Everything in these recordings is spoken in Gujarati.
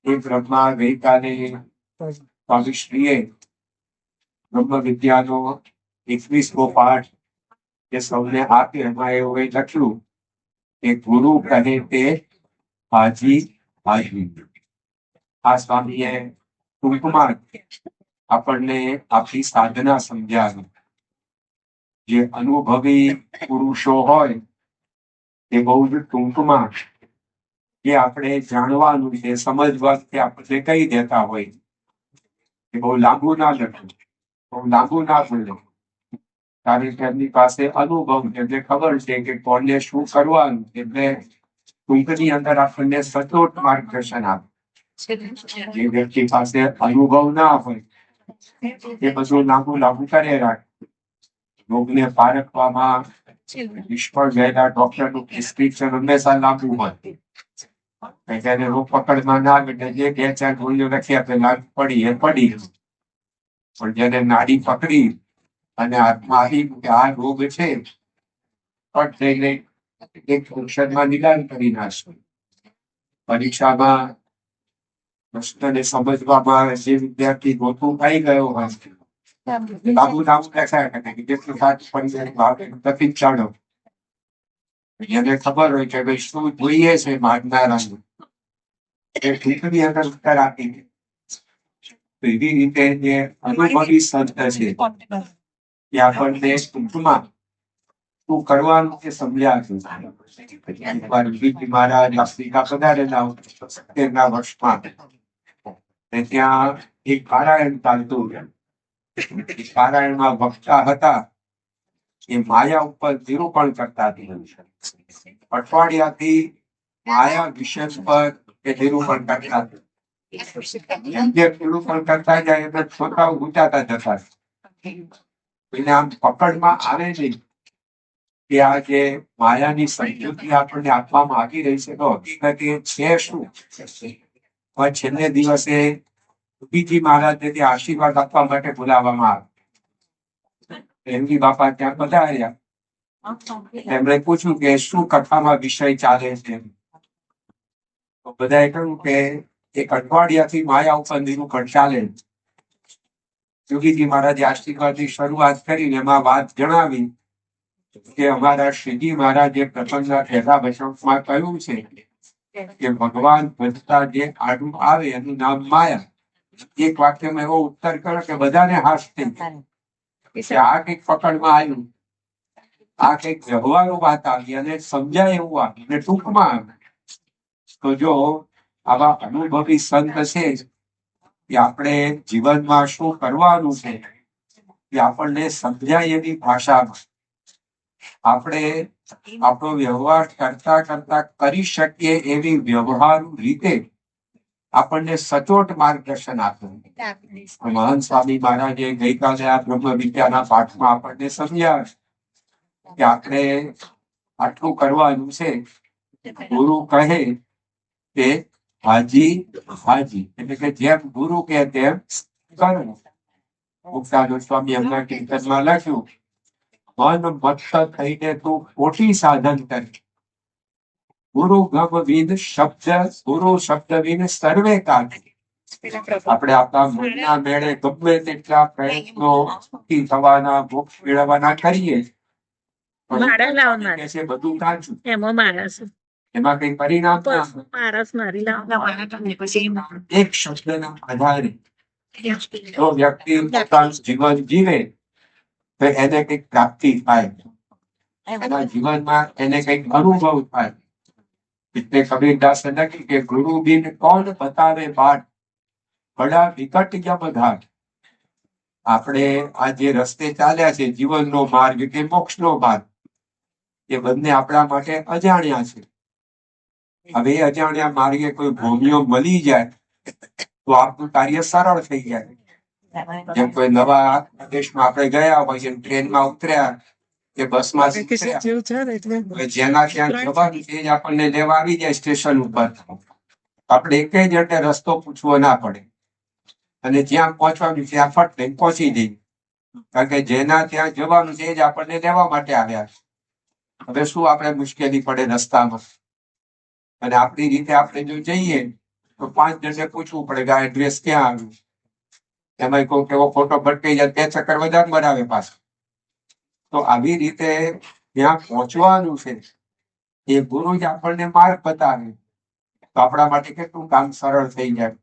એ બ્રહ્મા ગઈકાલે સ્વામીશ્રીએ બ્રહ્મ વિદ્યાનો 21મો પાઠ જે સૌને આપે એમાં એવું લખ્યું કે ગુરુ કહે તે હાજી હાજી. આ સ્વામીએ ટૂંકમાં આપણને આપણી સાધના સમજાવી. જે અનુભવી પુરુષો હોય તે બહુ જ ટૂંકમાં જે આપણે જાણવાનું છે સમજવા આપણને કહી દેતા હોય કે બહુ લાંબુ ના લખવું, બહુ લાંબુ ના બોલો, કારણ કે એમની પાસે અનુભવ છે, એમને ખબર છે કે કોને શું કરવાનું. એટલે ટૂંકની અંદર આપણને સચોટ માર્ગદર્શન આપે. જે વ્યક્તિ પાસે અનુભવ ના હોય એ બધું લાંબુ કરે રાખે. રોગને પારખવામાં નિષ્ફળ ગયેલા ડોક્ટરનું પ્રિસ્ક્રિપ્શન હંમેશા લાંબુ હોય. જયારે રોગ પકડમાં ના આવે જે 2-4 ગોળીઓ લખી આપે લાગુ પડી એ પડી. પણ જયારે નાડી પકડી અને હાથમાં આવી કે આ રોગ છે, પટ થઈને એક ઔષધમાં નિદાન કરી નાખશે. પરીક્ષામાં પ્રશ્નને સમજવામાં આવે જે વિદ્યાર્થી ગોતું થઈ ગયો હોય લાંબુ દેખાય કે જેટલું સાચું પડી ચાલો. એને ખબર હોય કે ભાઈ શું જોઈએ છે માગનારાનું એ ઠીકની અંદર ઉત્તર આપી દે. એવી રીતે જે અનુભવી સંત છે એ આપણને ટૂંકમાં શું કરવાનું એ સમજાવ્યું. મહારાજ આફ્રિકા પધારેલા 70ના વર્ષમાં ત્યાં એક પારાયણ ચાલતું. પારાયણમાં વક્તા હતા એ માયા ઉપર નિરૂપણ કરતા હતા. અઠવાડિયાથી માયા વિષય પર એ નિરૂપણ કરતા હતા. જે નિરૂપણ કરતા જાય એટલે છોકરાઓ ગુંચાતા જતા. એને આમ પકડમાં આવે નહીં કે આ જે માયાની સમજૂતી આપણને આપવામાં આવી રહી છે તો હકીકત એ છે શું. છેલ્લે દિવસે બીજી મહારાજને ત્યાં આશીર્વાદ આપવા માટે બોલાવવામાં આવે. એમની બાપા ત્યાં પધાર્યા. એમણે પૂછ્યું કે શું કથામાં વિષય ચાલે છે. તો બધાએ કહ્યું કે એક અઠવાડિયાથી માયા ઉપર નિરૂપણ ચાલે. યોગીજી મહારાજે આશીર્વાદની શરૂઆત કરીને એમાં વાત જણાવી કે અમારા શ્રીજી મહારાજે પ્રસંગના પહેલા વચનમાં કહ્યું છે કે ભગવાન ભજતા જે આડું આવે એનું નામ માયા. એક વાક્યમાં એવો ઉત્તર કરો કે બધાને હાશ થઈ ગયો. આ કંઈક પકડમાં આવ્યું, આ કંઈક વ્યવહારો વાત આવી અને સમજાય એવું આવ્યું અને ટૂંકમાં આવ્યું. તો જો આવા અનુભવી સંત છે કે આપણે જીવનમાં શું કરવાનું છે એ આપણને સમજાય એવી ભાષામાં આપણે આપણો વ્યવહાર કરતા કરી શકીએ એવી વ્યવહારુ રીતે આપણને સચોટ માર્ગદર્શન આપ્યું. મહાન સ્વામી મહારાજે ગઈકાલે આ બ્રહ્મ વિદ્યાના પાઠમાં આપણને સમજાવ્યું કે આપણે આટલું કરવાનું છે. ગુરુ કહે તે હાજી હાજી, એટલે કે જેમ ગુરુ કહે તેમ કરવું. મુક્તાનંદ સ્વામી એમના કીર્તનમાં લખ્યું મન મત્ત થઈને તું ખોટી સાધન કર. ગુરુ ગમ વિદ શબ્દ, ગુરુ શબ્દ વિદ સર્વે કાજ. આપણે આપણા મનના મેળે ગમે તેટલા પ્રયત્નો થવાના મોક્ષ મેળવવાના કરીએ બધું કાચું. એમાં કઈ પરિણામ એક શબ્દના આધારે જો વ્યક્તિ પોતાનું જીવન જીવે તો એને કઈક પ્રાપ્તિ થાય, એના જીવનમાં એને કઈક અનુભવ થાય. એટલે કબીરદાસે લખ્યું કે ગુરુ બિન કોણ બતાવે બાટ, બડા વિકટ યમ ઘાટ. આપણે આ જે રસ્તે ચાલ્યા છે જીવનનો માર્ગ કે મોક્ષનો માર્ગ, એ બંને આપણા માટે અજાણ્યા છે. હવે એ અજાણ્યા માર્ગે કોઈ ભોમિયો મળી જાય તો આપણું કાર્ય સરળ થઈ જાય. જેમ કોઈ નવા દેશમાં આપણે ગયા હોય ટ્રેનમાં ઉતર્યા કે બસમાં જેના ત્યાં જવાનું એ જ આપણને લેવા આવી જાય સ્ટેશન ઉપર. આપણે એક જ રસ્તો પૂછવો ના પડે અને જ્યાં પહોંચવાનું ત્યાં ફટ લઈને પહોંચી જઈએ. કારણ કે જેના ત્યાં જવાનું છે એ જ આપણને લેવા માટે આવ્યા. હવે શું આપણે મુશ્કેલી પડે રસ્તામાં. અને આપણી રીતે આપણે જો જઈએ તો 5 જણને પૂછવું પડે કે આ એડ્રેસ ક્યાં આવ્યું. એમાં કોઈ કેવો ફોટો ભટકાઈ જાય 2 ચક્કર વધારે બનાવે પાછું. તો આવી રીતે ત્યાં પહોંચવાનું છે એ ગુરુ જ આપણને માર્ગ બતાવે તો આપણા માટે કેટલું કામ સરળ થઈ જાય.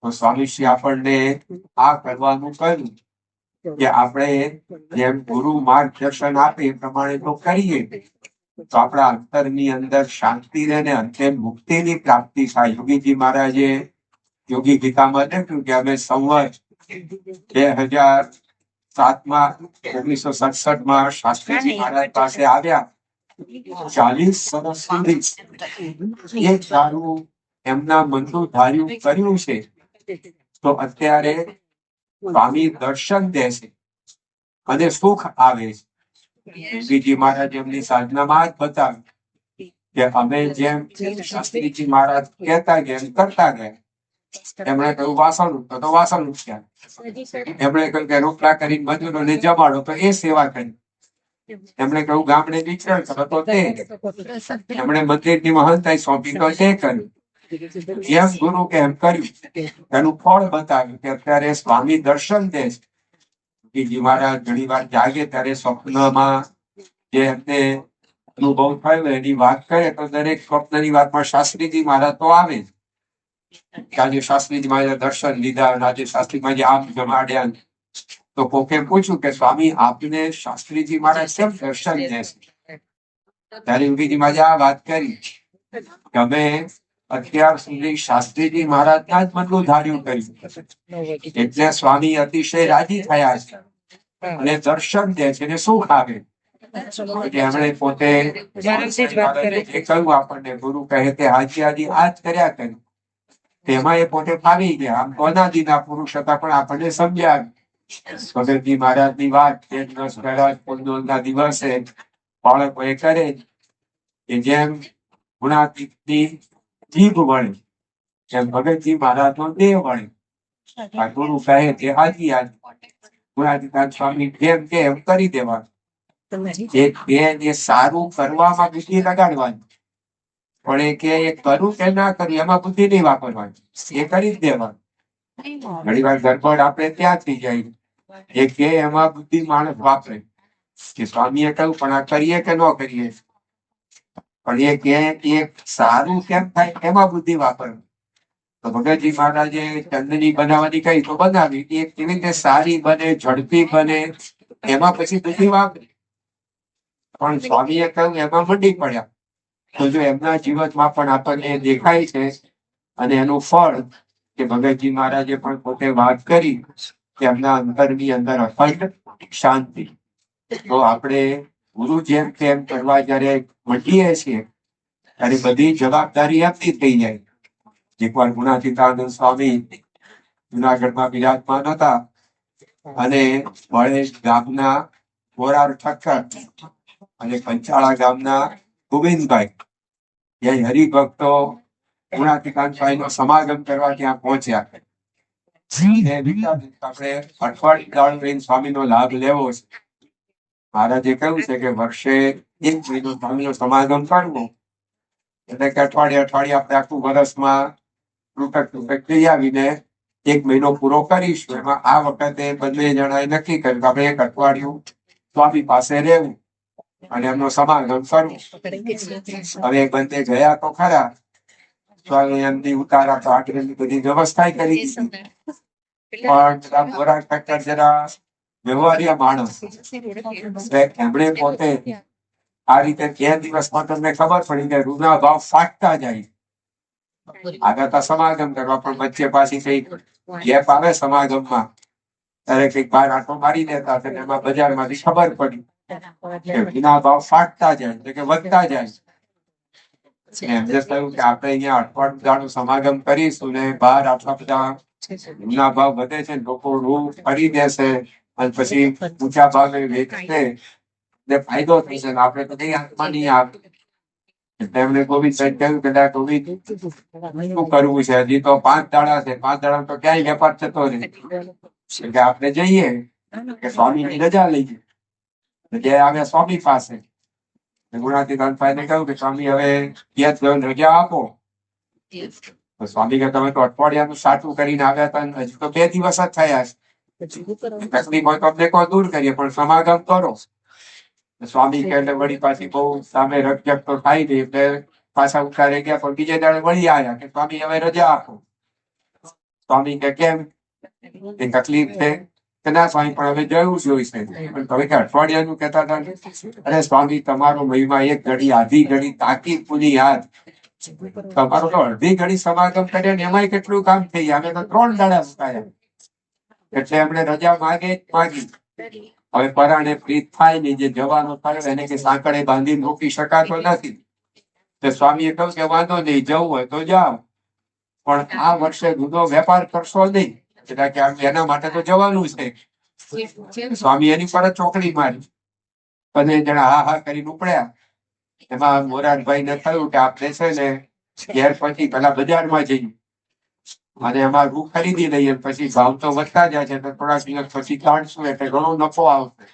તો સ્વામીશ્રી આપણને આ કરવાનું કહ્યું કે આપણે જેમ ગુરુ માર્ગદર્શન આપે એ પ્રમાણે તો કરીએ તો આપણા અંતરની અંદર શાંતિ રહે ને અંતે મુક્તિની પ્રાપ્તિ થાય. યોગીજી મહારાજે યોગી ગીતામાં લખ્યું કે અમે સંવત 2007માં 1967માં શાસ્ત્રીજી મહારાજ પાસે આવ્યા. 40 વર્ષ સુધી એક સારું એમના મનનું ધાર્યું કર્યું છે. તો અત્યારે સ્વામી દર્શન દે છે અને સુખ આવે છે. યોગીજી મહારાજ એમની સાધનામાં જ બતાવ્યું કે અમે જેમ શાસ્ત્રીજી મહારાજ કહેતા ગયા એમ કરતા ગયા. એમણે કહ્યું વાસણ ઉઠતો તો વાસણ ઉઠ્યા. એમણે કહ્યું કે રોટલા કરીને મજૂરોને જમાડો તો એ સેવા કરી. એમણે કહ્યું ગામડે વિચરણ કરો તો તે. એમણે મંદિરની મહંતાઈ સોંપી તો તે કર્યું. જેમ ગુરુ કે એમ કર્યું. એનું ફળ બતાવ્યું કે અત્યારે સ્વામી દર્શન દે છે. યોગીજી મહારાજ ઘણી વાર જાગે ત્યારે સ્વપ્નમાં જે એમને અનુભવ થયો એની વાત કરે તો દરેક સ્વપ્નની વાતમાં શાસ્ત્રીજી મહારાજ તો આવે જ. આજે શાસ્ત્રીજી મહારાજ દર્શન લીધા આજે શાસ્ત્રી મહારાજ આમ જમાડ્યા. તો કોકે પૂછ્યું કે સ્વામી આપને શાસ્ત્રીજી મહારાજ કેમ દર્શન દે છે? ત્યારે યોગીજી મહારાજે આ વાત કરી કે અમે અત્યાર સુધી શાસ્ત્રીજી મહારાજના જ મનનું ધાર્યું કર્યું એટલે સ્વામી અતિશય રાજી થયા છે અને દર્શન દે છે ને સુખ આવે. એમણે પોતે કહ્યું આપણને ગુરુ કહે કે હાજી હાજી આ જ કર્યા કર્યું. તેમાં એ પોતે ફાવી ગયા. આમ તો અનાદિના પુરુષ હતા પણ આપણને સમજ્યા. ભગતજી મહારાજની વાત પૂર્ણિમાના દિવસે બાળકોએ કરે કે જેમ ગુણાતીતની જીભ વળે એમ ભગતજી મહારાજનો દેહ વળે. આ ગુરુ કહે તે હાજી હાજી. ગુણાતીતાન સ્વામી જેમ કે એમ કરી દેવાનું. એ સારું કરવામાં બુદ્ધિ લગાડવાની પણ એ કે એ કરું કે ના કરું એમાં બુદ્ધિ નહીં વાપરવાની. એ કરી જ દેવાનું. ઘણી વાર ગડબડ આપણે ત્યાં થઈ જાય. એ કે એમાં બુદ્ધિ માણસ વાપરે કે સ્વામીએ કહ્યું પણ આ કરીએ કે ન કરીએ. પણ એ કે સારું કેમ થાય એમાં બુદ્ધિ વાપરવી. તો ભગતજી મહારાજે ચંદની બનાવવાની કહી તો બનાવી. એ કેવી રીતે સારી બને ઝડપી બને એમાં પછી બુદ્ધિ વાપરી. પણ સ્વામીએ કહ્યું એમાં મંડી પડ્યા. તો જો એમના જીવનમાં પણ આપણને દેખાય છે અને એનું ફળ કે ભગતજી મહારાજે પણ પોતે વાત કરી કે એમના અંતરની અંદર અખંડ શાંતિ. તો આપણે ગુરુ જેમ તેમ કરવા જયારે મંડીએ છીએ ત્યારે બધી જવાબદારી આપતી થઈ જાય. એકવાર ગુણાતીતાનંદ સ્વામી જુનાગઢમાં બિરાજમાન હતા અને વડેજ ગામના મોરાર ઠક્કર અને કંચાળા ગામના ગોવિંદભાઈ એ હરિભક્તો ગુણાતીતાન સ્વામીનો સમાગમ કરવા ત્યાં પહોંચ્યા. આપણે અઠવાડિયું સ્વામીનો લાભ લેવો છે. મહારાજે કહ્યું છે કે વર્ષે 1 મહિનો સ્વામીનો સમાગમ કરવો એટલે કે અઠવાડિયે આપણે આખું વર્ષમાં તૂટક જઈ આવીને 1 મહિનો પૂરો કરીશું. એમાં આ વખતે બંને જણાએ નક્કી કર્યું કે આપણે 1 અઠવાડિયું સ્વામી પાસે રહેવું અને એમનો સમાગમ કરવું. હવે બંને ગયા તો ખરા. સ્વામી એમની ઉતારા તો આટલી બધી વ્યવસ્થા કરી પણ મોરાર ઠક્કર જરા વ્યવહારિયા માણસ. એમણે પોતે આ રીતે 2 દિવસમાં તમને ખબર પડી કે રૂના ભાવ ફાટતા જાય. આગળ તો સમાગમ કરવા પણ વચ્ચે પાછી કઈ ગેપ આવે સમાગમમાં ત્યારે કઈક બહાર આંટો મારી દેતા એમાં બજારમાંથી ખબર પડી કે રૂના ભાવ ફાટતા જાય એટલે કે વધતા જાય. એમને કહ્યું કે આપણે અહીંયા અઠવાડિયું સમાગમ કરીશું ને બહાર આટલા બધા રૂના ભાવ વધે છે લોકો રૂ ખરીદે છે અને પછી ઊંચા ભાવે વેચશે ફાયદો થશે આપણે તો કઈ હાથમાં નહીં આવે. એટલે એમને ગોવિંદભાઈ કહ્યું કે ગોવિંદ શું કરવું છે? હજી તો 5 દાડા છે. 5 દાડા તો ક્યાંય વેપાર થતો રહે એટલે આપણે જઈએ કે સ્વામીની રજા લઈએ. જે આવે સ્વામી પાસે. ગુણાતીતાન સ્વામીને કહ્યું કે સ્વામી હવે 2 દિવસ રજા આપો તો સ્વામી કે તમે તો અઠવાડિયાનું સાચું કરીને આવ્યા હતા ને હજુ તો 2 દિવસ જ થયા છે, તકલીફ હોય તો અમને કોઈ દૂર કરીએ પણ સમાગમ કરો. સ્વામી કે એટલે વળી પાછી બહુ સામે રકજક તો થાય નહીં એટલે પાછા ઉતારે ગયા, પણ બીજે દાડે વળી આવ્યા કે સ્વામી હવે રજા આપો. સ્વામી કે કેમ, એ તકલીફ છે કે ના સ્વામી પણ હવે જવું જોઈશે. પણ તમે કે અઠવાડિયાનું કહેતા હતા ને? અરે સ્વામી તમારો મહિમા એક ઘડી આધી ઘડી તાકી પૂરી યાદ, તમારો તો અડધી ઘડી સમાગમ કર્યા ને એમાંય કેટલું કામ થઈ ગયા, અમે તો 3 દાડા મુકાયા. એટલે એમણે રજા માગી. હવે પરાણે પ્રીત થાય ને જે જવાનો થયો એને કે સાંકળે બાંધીને રોકી શકાતો નથી. તો સ્વામીએ કહ્યું કે વાંધો નહીં, જવું હોય તો જાઓ, પણ આ વર્ષે દૂધનો વેપાર કરશો નહીં, એટલે કે એના માટે તો જવાનું છે. સ્વામી એની પર ચોકડી મારી, 15 જણા હા હા કરીને ઉપડ્યા. એમાં મોરારભાઈ ને થયું કે આપણે છે ને ઘેર પછી પેલા બજારમાં જઈએ અને એમાં રૂ ખરીદી લઈએ, પછી ભાવ તો વધતા જાય છે એટલે થોડા દિવસ પછી કાઢશું એટલે ઘણો નફો આવશે.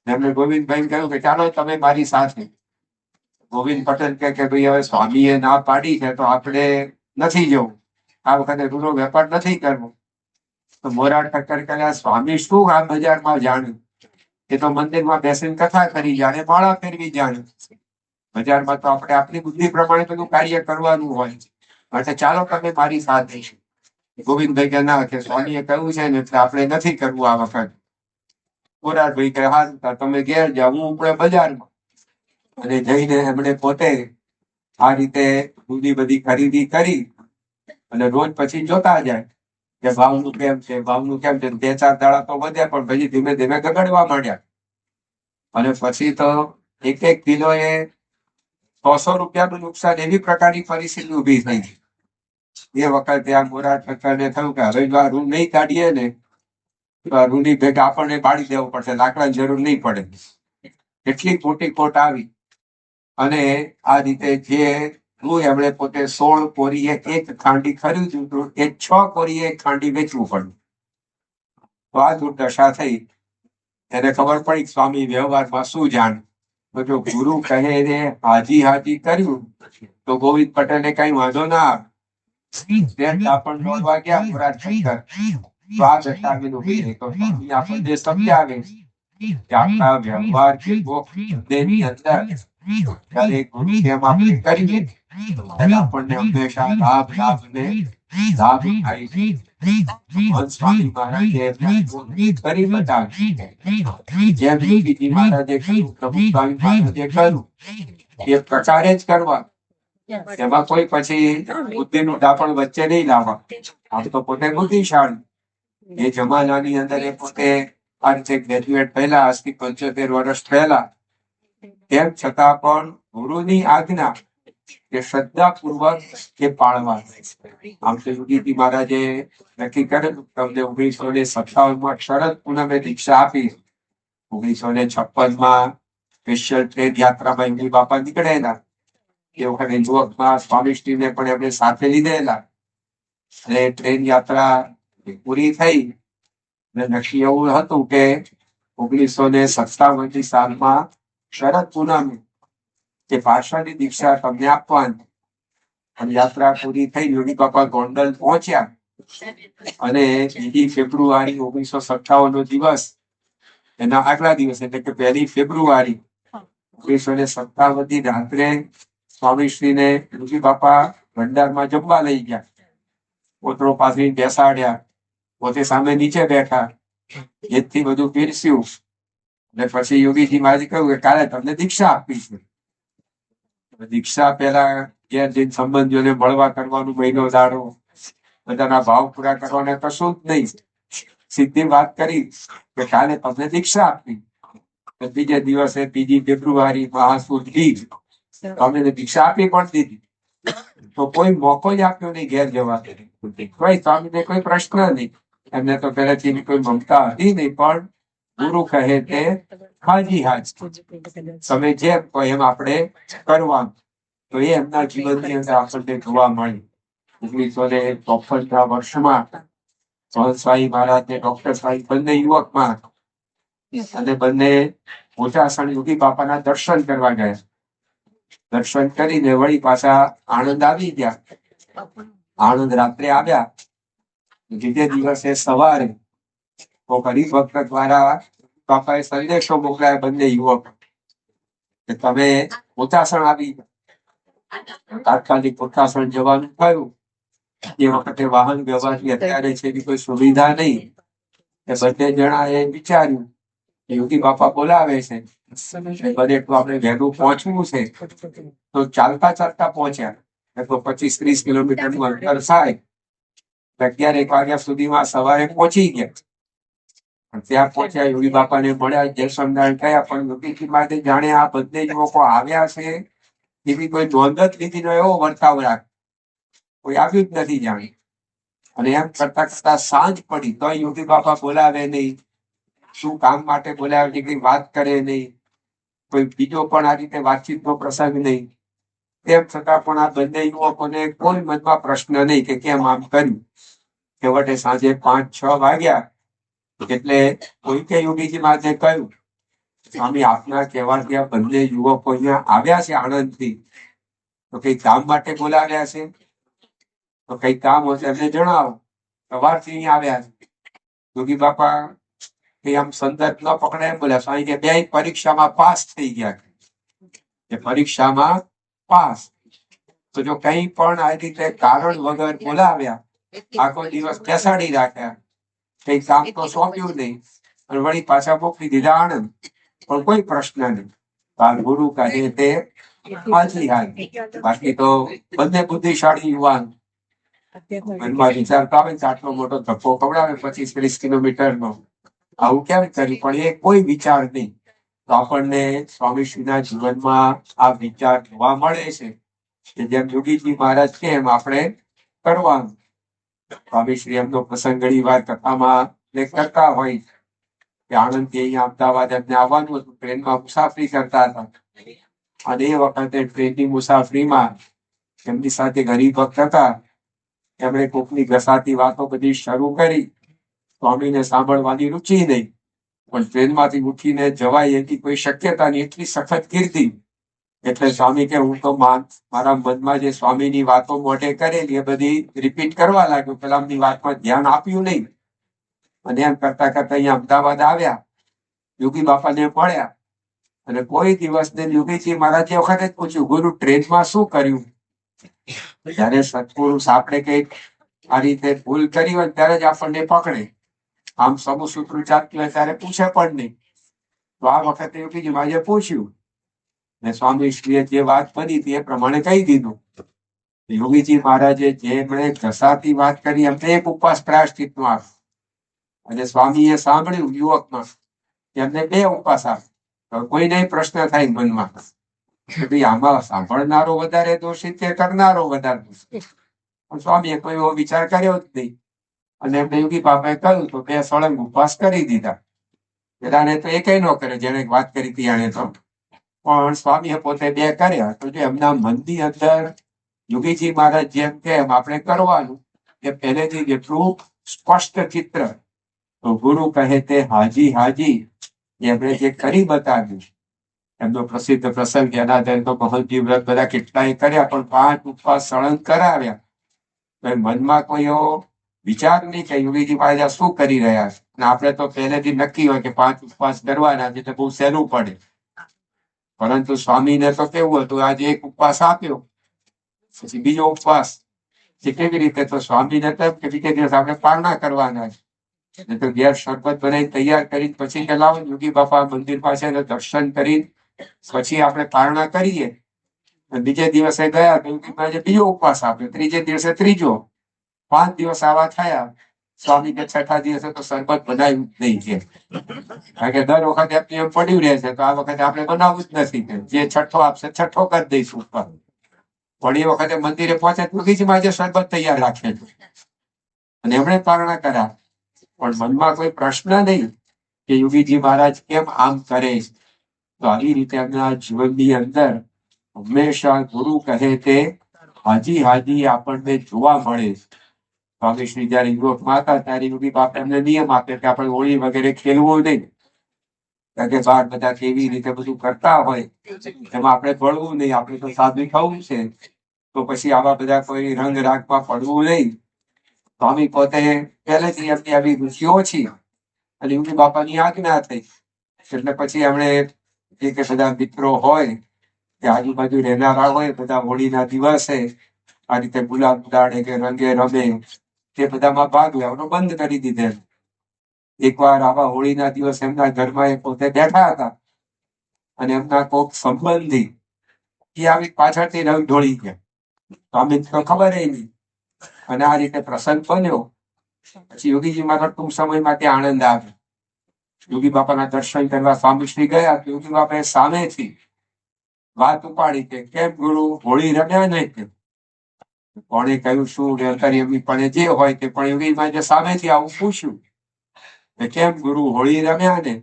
એમને ગોવિંદભાઈ કહ્યું કે ચાલો તમે મારી સાથે. ગોવિંદ પટેલ કે ભાઈ હવે સ્વામીએ ના પાડી છે તો આપણે નથી જવું, આ વખતે રૂનો વેપાર નથી કરવો. તો મોરાર ઠક્કર કહ્યા સ્વામી શું આ બજારમાં જાણ્યું, એ તો મંદિરમાં બેસીને કથા કરી જાણે, માળા ફેરવી જાણે. બજારમાં તો આપણે આપણી બુદ્ધિ પ્રમાણે બધું કાર્ય કરવાનું હોય, માટે ચાલો તમે મારી સાથે. ગોવિંદભાઈ કે ના, કે સ્વામીએ કહ્યું છે ને એટલે આપણે નથી કરવું આ વખત. મોરારભાઈ કે હા તમે ઘેર જાઓ, હું ઉપડે બજારમાં. અને જઈને એમણે પોતે આ રીતે બધી ખરીદી કરી અને રોજ પછી જોતા જાય કે ભાવનું કેમ છે, ભાવનું કેમ છે. 2-4 દાડા તો વધ્યા પણ પછી ધીમે ધીમે ગગડવા માંડ્યા. અને પછી તો 1 કિલો એ 100 રૂપિયાનું નુકસાન, એવી પ્રકારની પરિસ્થિતિ ઉભી થઈ. એ વખતે આ મોરાર ઠક્કરને થયું કે હવે જો આ રૂ નહીં કાઢીએ ને તો આ રૂની ભેગા આપણને બાળી દેવું પડશે, લાકડાની જરૂર નહીં પડે. એટલી મોટી ખોટ આવી. અને આ રીતે જે રૂ એમણે પોતે 16 કોરીએ 1 ખાંડી ખરીદ્યું હતું એ 6 કોરીએ 1 ખાંડી વેચવું પડ્યું. તો આ દુર્દશા થઈ. એને ખબર પડી સ્વામી વ્યવહારમાં શું જાણ. તો જો ગુરુ કહે ને હાજી હાજી કર્યું તો ગોવિંદ પટેલે કઈ વાંધો ના આવે. આપણને દોડવા ગયા મોરાર ઠક્કર, તો આ દશા વિનુભી તો સ્વામી આપણને સમજાવે કે આપણા વ્યવહાર કે ની અંદર જ્યારે ગુરુ જેમ આપણે કરીએ ત્યારે આપણને હંમેશા લાભ ને લાભ થાય છે. સ્વામી મહારાજે કરી બતાવ્યું. જેમ યોગીજી મહારાજે કહ્યું, પ્રભુ સ્વામી મહારાજે કહ્યું એ પ્રકારે જ કરવા. એમાં કોઈ પછી બુદ્ધિનું ડાપણ વચ્ચે નહીં લાવવા. આમ તો પોતે બુદ્ધિશાળી, એ જમાનાની અંદર એ પોતે આ રીતે ગ્રેજ્યુએટ પહેલા, આજથી 75 વર્ષ પહેલા, તેમ છતાં પણ ગુરુની આજ્ઞા કે શ્રદ્ધાપૂર્વક એ પાળવા. આમ તો યોગીજી મહારાજે નક્કી કરેલું તમને 1957માં શરદ પૂનમે દીક્ષા આપી. 1956માં સ્પેશિયલ ટ્રેન યાત્રામાં યોગી બાપા નીકળેલા. એ વખતે યુવકમાં સ્વામીશ્રીને પણ એમને સાથે લીધેલા. અને ટ્રેન યાત્રા પૂરી થઈ અને નક્કી એવું હતું કે 1957ની સાલમાં શરદ પૂનમે કે પાર્ષદની દીક્ષા તમને આપવાની. અને યાત્રા પૂરી થઈ, યોગી બાપા ગોંડલ પહોંચ્યા અને 2 ફેબ્રુઆરી 1957નો દિવસ, એના આગલા દિવસ એટલે કે 1 ફેબ્રુઆરી 1957ની રાત્રે સ્વામીશ્રીને યોગી બાપા ભંડારમાં જમવા લઈ ગયા. પોતરો પાસે બેસાડ્યા, પોતે સામે નીચે બેઠા, એથી બધું પીરસ્યું. અને પછી યોગીજી મહારાજે કહ્યું કે કાલે તમને દીક્ષા આપી છે. દીક્ષા પહેલા ઘેર જઈને સંબંધીઓને મળવા કરવાનું, મહિનો દાડો બધાના ભાવ પૂરા કરવાના, કશું જ નહીં. સીધી વાત કરી કે કાલે તમને દીક્ષા આપી. બીજે દિવસે 2 ફેબ્રુઆરી મહાસુદ બીજ, અમે દીક્ષા આપી પણ દીધી. તો કોઈ મોકો જ આપ્યો નહીં ઘેર જવા. કોઈ સ્વામીને કોઈ પ્રશ્ન નહીં. એમને તો પહેલેથી કોઈ મમતા હતી નહીં, પણ ગુરુ કહે તે હાજી હાજ, તમે જેમ કહો એમ આપણે કરવાનું. તો એ એમના જીવનની અંદર આપણને જોવા મળ્યું. 1954ના વર્ષમાં સ્વામી મહારાજ ને ડોક્ટર સાહેબ બંને યુવકમાં અને બંને મોટાસણ યોગી બાપાના દર્શન કરવા ગયા. દર્શન કરીને વળી પાછા આણંદ આવી ગયા. આણંદ રાત્રે આવ્યા. બીજે દિવસે સવારે તો હરિભક્ત દ્વારા બાપાએ સંદેશો મોકલાય બંને યુવક કે તમે પોતાસણ આવી. તાત્કાલિક પોતાસણ જવાનું થયું. એ વખતે વાહન વ્યવહારની અત્યારે છે એવી કોઈ સુવિધા નહીં. એ બંને જણાએ વિચાર્યું કે યોગી બાપા બોલાવે છે, બને એટલું આપણે વહેલું પહોંચવું છે. તો ચાલતા ચાલતા પહોંચ્યા. તો 25-30 કિલોમીટરનું અંતર થાય. 11 વાગ્યા સુધીમાં સવારે પહોંચી ગયા. ત્યાં પહોંચ્યા, યોગી બાપાને મળ્યા, જય સ્વામિનારાયણ કહ્યા. પણ યોગીજી માટે જાણે આ બંને યુવકો આવ્યા છે એવી કોઈ નોંધ જ લીધી એવો વર્તાવ રાખ, કોઈ આવ્યું જ નથી જાણે. અને એમ કરતા કરતા સાંજ પડી તો યોગી બાપા બોલાવે નહીં, શું કામ માટે બોલાવે કઈ વાત કરે નહીં, કોઈ બીજો પણ આ રીતે વાતચીતનો પ્રસંગ નહીં. તેમ છતાં પણ આ બંને યુવકોને કોઈ મનમાં પ્રશ્ન નહીં કે કેમ આમ કર્યું. છેવટે સાંજે 5-6 વાગ્યા એટલે કોઈકે યોગીજી માટે કહ્યું, સ્વામી આપના કહેવાથી આ બંને યુવકો અહીંયા આવ્યા છે આણંદથી, તો કઈ કામ માટે બોલાવ્યા છે? તો કઈ કામ હશે એમને જણાવો. સવારથી અહીંયા આવ્યા છે. યોગી બાપા કઈ આમ સંદર્ભ ન પકડે એમ બોલ્યા, સ્વામી કે બે પરીક્ષામાં પાસ થઈ ગયા. એ પરીક્ષામાં પાસ. તો જો કઈ પણ આ રીતે કારણ વગર બોલાવ્યા, આખો દિવસ બેસાડી રાખ્યા, કઈ કામ તો સોંપ્યું નહીં, અને વળી પાછા મોકલી દીધા આણંદ, પણ કોઈ પ્રશ્ન નહીં. ગુરુ કહે તે હાજી હાજી. બાકી તો બંને બુદ્ધિશાળી યુવાન મનમાં વિચારતા આવે કે આટલો મોટો ધક્કો ખવડાવે 25-30 કિલોમીટરનો, આવું કેમ કર્યું? પણ એ કોઈ વિચાર નહીં. તો આપણને સ્વામીશ્રીના જીવનમાં આ વિચાર જોવા મળે છે કે જેમ યોગીજી મહારાજ કે એમ આપણે કરવાનું. સ્વામીશ્રી એમનો પ્રસંગ ઘણી વાર કથામાં કરતા હોય કે આણંદથી અહીંયા અમદાવાદ એમને આવવાનું હતું, ટ્રેનમાં મુસાફરી કરતા હતા. અને એ વખતે ટ્રેનની મુસાફરીમાં એમની સાથે હરિભક્ત હતા, એમણે કોકની ઘસાતી વાતો બધી શરૂ કરી. સ્વામીને સાંભળવાની રુચિ નહીં, પણ ટ્રેનમાંથી ઉઠીને જવાય એની કોઈ શક્યતા નહીં, એટલી સખત કીર્તિ. એટલે સ્વામી કે હું તો મારા મનમાં જે સ્વામીની વાતો મોઢે કરેલી એ બધી રિપીટ કરવા લાગ્યો, પેલાની વાતમાં ધ્યાન આપ્યું નહીં. અને એમ કરતા કરતા અહીંયા અમદાવાદ આવ્યા, યોગી બાપાને મળ્યા. અને કોઈ દિવસ યોગીજી મહારાજે વખતે જ પૂછ્યું, ગુરુ ટ્રેનમાં શું કર્યું? જયારે સત્પુરુષ આપણે કઈક આ રીતે ભૂલ કરી હોય ત્યારે જ આપણને પકડે. આમ સમૂહ સૂત્ર ચાલતું હોય ત્યારે પૂછે પણ નહીં. તો આ વખતે યોગીજી મહારાજે પૂછ્યું ને સ્વામીશ્રીએ જે વાત કરી હતી એ પ્રમાણે કહી દીધું. યોગીજી મહારાજે જેમણે ઘસાતી વાત કરી એમને એક ઉપવાસ પ્રાયશ્ચિતનો આપ્યો. અને સ્વામીએ સાંભળ્યું યુવકમાં, એમને 2 ઉપવાસ આપ્યા. કોઈને પ્રશ્ન થાય મનમાં કે ભાઈ આમાં સાંભળનારો વધારે દોષિત કે કરનારો વધારે દોષિત? પણ સ્વામીએ કોઈ એવો વિચાર કર્યો જ નહીં. અને એમને યોગી બાપાએ કહ્યું તો 2 સળંગ ઉપવાસ કરી દીધા. પેલાને તો એકેય ન કરે, જેને વાત કરી હતી એને તો. પણ સ્વામીએ પોતે 2 કર્યા. તો જો એમના મનની અંદર યોગીજી મહારાજ જેમ કે એમ આપણે કરવાનું, એ પહેલેથી જેટલું સ્પષ્ટ ચિત્ર. તો ગુરુ કહે તે હાજી હાજી એમણે જે કરી બતાવ્યું. એમનો પ્રસિદ્ધ પ્રસંગ એના તો મહંતજી વ્રત બધા કેટલાય કર્યા, પણ 5 ઉપવાસ સળંગ કરાવ્યા. મનમાં કોઈ એવો વિચાર નહીં કે યોગીજી મહારાજ શું કરી રહ્યા છે. અને આપણે તો પહેલેથી નક્કી હોય કે 5 ઉપવાસ કરવાના, એટલે બહુ સહેલું પડે. પરંતુ સ્વામીને તો કેવું હતું, આજે એક ઉપવાસ આપ્યો, પછી બીજો ઉપવાસ. કેવી રીતે? તો સ્વામીને તો કે બીજે દિવસ આપણે પારણા કરવાના છે. તો ઘેર શરબત બનાવી તૈયાર કરી પછી કે લાવો યોગી બાપા મંદિર પાસે દર્શન કરી પછી આપણે પારણા કરીએ. બીજે દિવસે ગયા તો યોગી મહારાજે બીજો ઉપવાસ આપ્યો, ત્રીજે દિવસે ત્રીજો. 5 દિવસ આવા થયા. સ્વામી કે 6થા દિવસે તો શરબત બનાવ્યું જ નહીં છે, કારણ કે દર વખતે એમ પડ્યું રહે છે. તો આ વખતે આપણે બનાવવું જ નથી, જે 6થો આપશે 6થો કરી દઈશું ઉપર. પણ એ વખતે મંદિરે પહોંચે યોગીજી મહારાજે શરબત તૈયાર રાખેલું અને એમણે પારણા કર્યા. પણ મનમાં કોઈ પ્રશ્ન નહીં કે યોગીજી મહારાજ કેમ આમ કરે. તો આવી રીતે એમના જીવનની અંદર હંમેશા ગુરુ કહે તે હાજી હાજી આપણને જોવા મળે. સ્વામીશ્રી જયારે યુરોપમાં હતા ત્યારે યોગી બાપા એમને નિયમ આપે કે આપણે હોળી વગેરે ખેલવું નહીં, કારણ કે બહાર બધા કેવી રીતે બધું કરતા હોય એમાં આપણે ભળવું નહીં, આપણે તો સાદું થવું છે. તો પછી આવા બધા કોઈ રંગ રાખમાં પડવું નહીં. સ્વામી પોતે પહેલેથી એમની આવી રુચિ ઓછી અને યોગી બાપાની આજ્ઞા થઈ એટલે પછી એમણે જે કે બધા મિત્રો હોય કે આજુબાજુ રહેનારા હોય બધા હોળીના દિવસે આ રીતે ગુલાબ ઉડાડે કે રંગે રમે તે બધામાં ભાગ લેવાનો બંધ કરી દીધેલ. એકવાર આવા હોળીના દિવસ એમના ઘરમાં એ પોતે બેઠા હતા અને એમના કોક સંબંધી એ આવી પાછળથી રંગ ઢોળી ગયા. સ્વામી તો ખબર નહીં અને આ રીતે પ્રસંગ બન્યો. પછી યોગીજી મારા ટૂંક સમયમાં ત્યાં આનંદ આવ્યો. યોગી બાપાના દર્શન કરવા સ્વામીશ્રી ગયા. યોગી બાપાએ સામેથી વાત ઉપાડી કે કેમ ગુરુ હોળી રમ્યા નહીં? કોણે કહ્યું શું પણ જે હોય તે પણ યોગીમાં સામેથી આવું પૂછ્યું કે કેમ ગુરુ હોળી રમ્યા ને?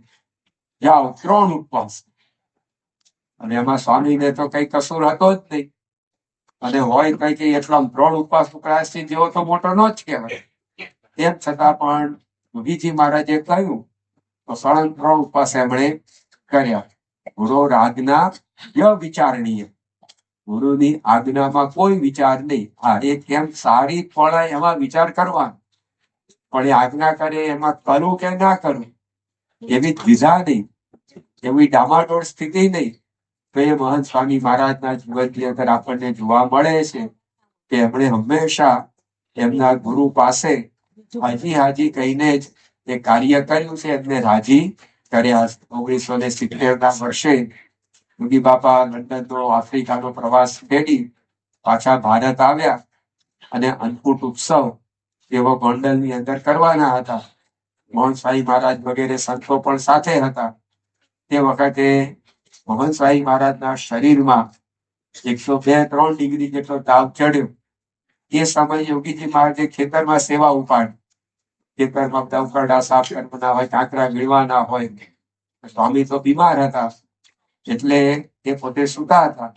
જાઓ 3 ઉપવાસ. અને એમાં સ્વામીને તો કઈ કસૂર હતો જ નહીં અને હોય કઈ એટલા 3 ઉપવાસ પ્રાયશ્ચિત જેવો તો મોટો ન જ કહેવાય. તેમ છતાં પણ યોગીજી મહારાજે કહ્યું તો સળંગ 3 ઉપવાસ એમણે કર્યા. ગુરુ આજ્ઞા વિચારણીય, ગુરુની આજ્ઞામાં કોઈ વિચાર નહીં. હા, એ કેમ સારી ફળે એમાં વિચાર કરવાનો, પણ એ આજ્ઞા કરે એમાં કરું કે ના કરું એવી દ્વિધા નહીં, એવી ડામાડોળ સ્થિતિ નહીં. તો એ મહંત સ્વામી મહારાજના જીવનની અંદર આપણને જોવા મળે છે કે એમણે હંમેશા એમના ગુરુ પાસે હાજી હાજી કહીને જ એ કાર્ય કર્યું છે, એમને રાજી કર્યા. 1970ના વર્ષે યોગી બાપા લંડનનો આફ્રિકાનો પ્રવાસ ખેડી પાછા ભારત આવ્યા અને અન્નકૂટ ઉત્સવ એવો ગોંડલની અંદર કરવાના હતા. મોહન સ્વામી મહારાજ વગેરે સંતો પણ સાથે હતા. તે વખતે મોહન સ્વામી મહારાજના શરીરમાં 102-3 ડિગ્રી જેટલો તાવ ચડ્યો. એ સમયે યોગીજી મહારાજે ખેતરમાં સેવા ઉપાડી. ખેતરમાં બધા ઉકરડા સાફ કરવાના હોય, કાંકરા વીણવાના હોય. સ્વામી તો બીમાર હતા એટલે એ પોતે સુતા હતા,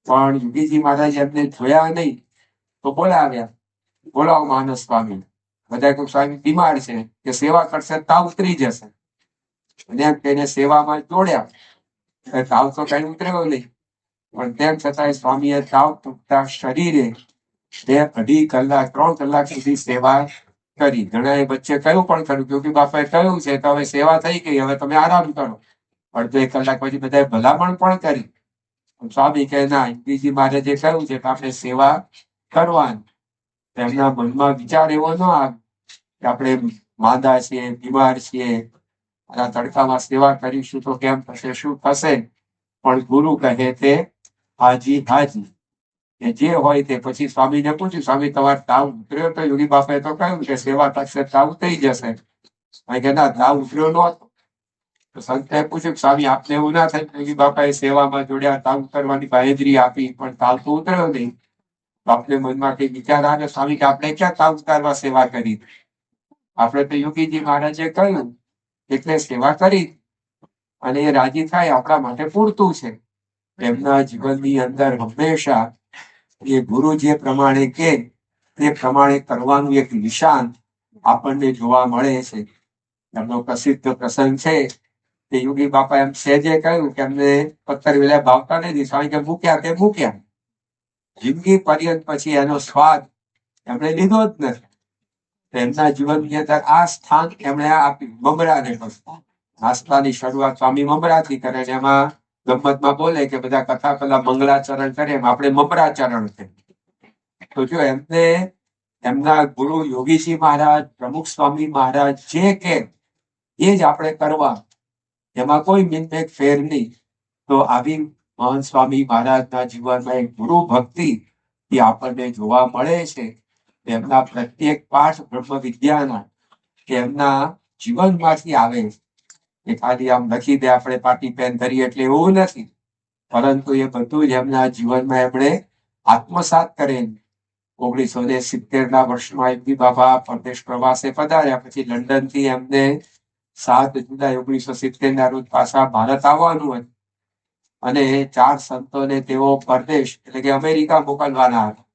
પણ યોગીજી મહારાજ એમને જોયા નહીં તો બોલાવ્યા. બોલાવો માનસ સ્વામી. બધા કોઈ સ્વામી બીમાર છે કે સેવા કરશે તાવ ઉતરી જશે અને એમ કહીને સેવામાં જોડ્યા. તાવ તો કઈ ઉતર્યો નહીં, પણ તેમ છતાં સ્વામીએ તાવ તૂટતા શરીરે 2-2.5 કલાક 3 કલાક સુધી સેવા કરી. ઘણા એ વચ્ચે કહ્યું પણ ખરું યોગી બાપાએ કહ્યું છે તો હવે સેવા થઈ ગઈ, હવે તમે આરામ કરો. 1.5 કલાક પછી બધાએ ભલામણ પણ કરી. સ્વામી કહે ના, યોગીજી મહારાજે કહ્યું છે કે આપણે સેવા કરવાની. એમના મનમાં વિચાર એવો ન આવે કે આપણે માંદા છીએ, બીમાર છીએ, આ તડકામાં સેવા કરીશું તો કેમ થશે, શું થશે? પણ ગુરુ કહે તે હાજી હાજી, એ જે હોય તે. પછી સ્વામીને પૂછ્યું, સ્વામી તમારે તાવ ઉતર્યો? તો યોગી બાપાએ તો કહ્યું કે સેવા થશે તાવ ઉતરી જશે. કે ના, તાવ ઉતર્યો નહોતો. તો સંતે પૂછ્યું સ્વામી આપને એવું ના થાય? યોગી બાપાએ સેવામાં જોડ્યા, તાવ ઉતરવાની બાહેધરી આપી, પણ તાવ તો ઉતર્યો નહીં. આપને મનમાં કઈ વિચાર આવે સ્વામી કે આપણે ક્યાં તાવ ઉતારવા સેવા કરી? આપણે તો યોગીજી મહારાજે કહ્યું એટલે સેવા કરી અને એ રાજી થાય આપણા માટે પૂરતું છે. એમના જીવનની અંદર હંમેશા એ ગુરુ જે પ્રમાણે કે તે પ્રમાણે કરવાનું એક નિશાન આપણને જોવા મળે છે. એમનો પ્રસિદ્ધ પ્રસંગ છે તે યોગી બાપા એમ સહેજે કહ્યું કે એમને પથ્થર વેલા ભાવતા નથી. સ્વામી કે મૂક્યા તે મૂક્યા. જિંદગી પર્યંત પછી એનો સ્વાદ એમણે લીધો જ નથી. એમના જીવનની અંદર આ સ્થાન એમણે આપ્યું મમરાને. નાસ્તાની શરૂઆત સ્વામી મમરાથી કરે છે. એમાં ગમ્મતમાં બોલે કે બધા કથા પેલા મંગળાચરણ કરે, એમ આપણે મમરાચરણ કરીએ. તો જો એમને એમના ગુરુ યોગીજી મહારાજ, પ્રમુખ સ્વામી મહારાજ જે કે એ જ આપણે કરવા, એમાં કોઈ મિનમેક ફેર નહીં. તો આવી મહંત સ્વામી મહારાજના જીવનમાં એક ગુરુ ભક્તિ એ આપણને જોવા મળે છે. એમના પ્રત્યેક પાઠ બ્રહ્મ વિદ્યાના એમના જીવનમાંથી આવે છે. એ ખાલી આમ લખી દે આપણે પાટી પેન ધરીએ એટલે એવું નથી, પરંતુ એ બધું જ એમના જીવનમાં એમણે આત્મસાત કરેલ. 1970ના વર્ષમાં યોગી બાબા પરદેશ પ્રવાસે પધાર્યા. પછી લંડન થી એમને 7 જુલાઈ 1970ના રોજ પાછા ભારત આવવાનું હતું અને 4 સંતોને તેઓ પરદેશ એટલે કે અમેરિકા મોકલવાના હતા.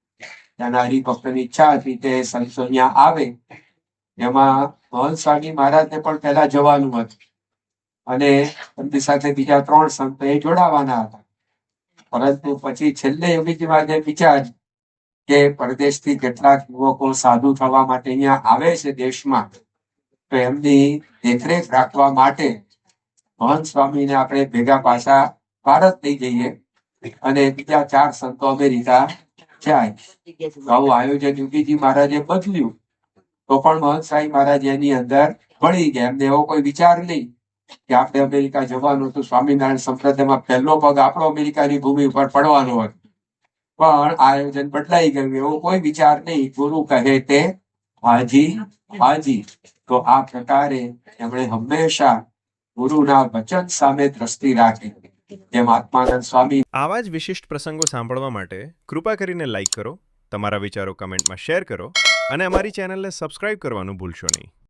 ત્યાંના હરિભક્તની ઈચ્છા હતી કે સંતો ત્યાં આવે. એમાં મહંત સ્વામી મહારાજને પણ પહેલા જવાનું હતું અને એમની સાથે બીજા 3 સંતો એ જોડાવાના હતા. પરંતુ પછી છેલ્લે યોગીજી મહારાજે વિચાર કે પરદેશથી કેટલાક યુવકો સાધુ થવા માટે અહીંયા આવે છે દેશમાં, તો એમની દેખરેખ રાખવા માટે મહંત સ્વામીને આપણે ભેગા પાછા ભારત લઈ જઈએ અને બીજા 4 સંતો અમેરિકા જાય. આવું આયોજન યોગીજી મહારાજે બદલ્યું, તો પણ મહંત સ્વામી મહારાજ એની અંદર ભળી ગયા. એમને એવો કોઈ વિચાર નહીં કે આપણે અમેરિકા જવાનું હતું. સ્વામિનારાયણ સંપ્રદાયમાં પહેલો પગ આપણો અમેરિકાની ભૂમિ ઉપર પડવાનો હતો, પણ આયોજન બદલાઈ ગયું. એવો કોઈ વિચાર નહીં. ગુરુ કહે તે હાજી હાજી. તો આ પ્રકારે એમણે હંમેશા ગુરુના વચન સામે દ્રષ્ટિ રાખી. જેમ આત્માનંદ સ્વામી. આવા જ વિશિષ્ટ પ્રસંગો સાંભળવા માટે કૃપા કરીને લાઈક કરો, તમારા વિચારો કમેન્ટમાં શેર કરો અને અમારી ચેનલને સબસ્ક્રાઇબ કરવાનું ભૂલશો નહીં.